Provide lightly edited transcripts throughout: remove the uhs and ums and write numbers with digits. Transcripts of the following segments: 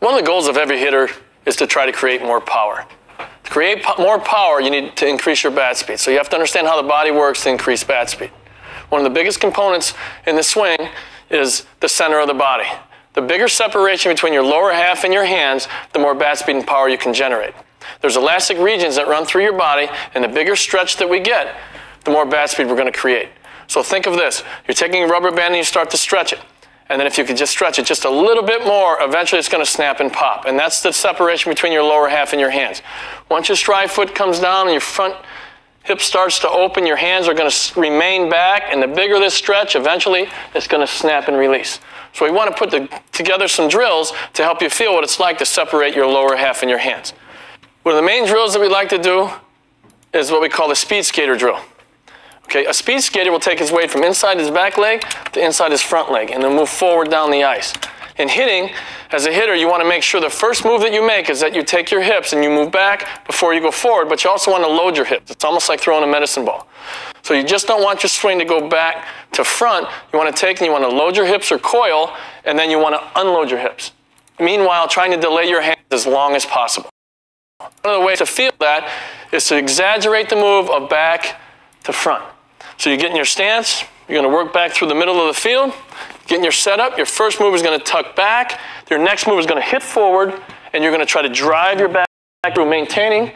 One of the goals of every hitter is to try to create more power. To create more power, you need to increase your bat speed. So you have to understand how the body works to increase bat speed. One of the biggest components in the swing is the center of the body. The bigger separation between your lower half and your hands, the more bat speed and power you can generate. There's elastic regions that run through your body, and the bigger stretch that we get, the more bat speed we're going to create. So think of this. You're taking a rubber band and you start to stretch it. And then if you could just stretch it just a little bit more, eventually it's going to snap and pop. And that's the separation between your lower half and your hands. Once your stride foot comes down and your front hip starts to open, your hands are going to remain back. And the bigger this stretch, eventually it's going to snap and release. So we want to put together some drills to help you feel what it's like to separate your lower half and your hands. One of the main drills that we like to do is what we call the speed skater drill. Okay, a speed skater will take his weight from inside his back leg to inside his front leg and then move forward down the ice. In hitting, as a hitter, you want to make sure the first move that you make is that you take your hips and you move back before you go forward, but you also want to load your hips. It's almost like throwing a medicine ball. So you just don't want your swing to go back to front. You want to take and you want to load your hips or coil, and then you want to unload your hips. Meanwhile, trying to delay your hands as long as possible. One of the ways to feel that is to exaggerate the move of back to front. So you get in your stance, you're going to work back through the middle of the field, get in your setup, your first move is going to tuck back, your next move is going to hit forward, and you're going to try to drive your back through, maintaining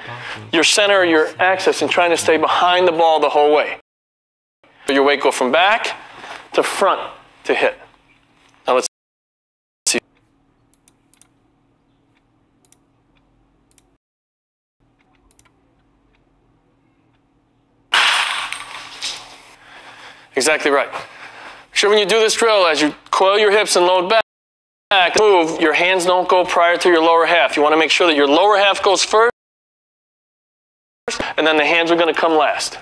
your center, your axis, and trying to stay behind the ball the whole way. Your weight go from back to front to hit. Now let's see. Exactly right. Make sure when you do this drill, as you coil your hips and load back, move, your hands don't go prior to your lower half. You want to make sure that your lower half goes first, and then the hands are going to come last.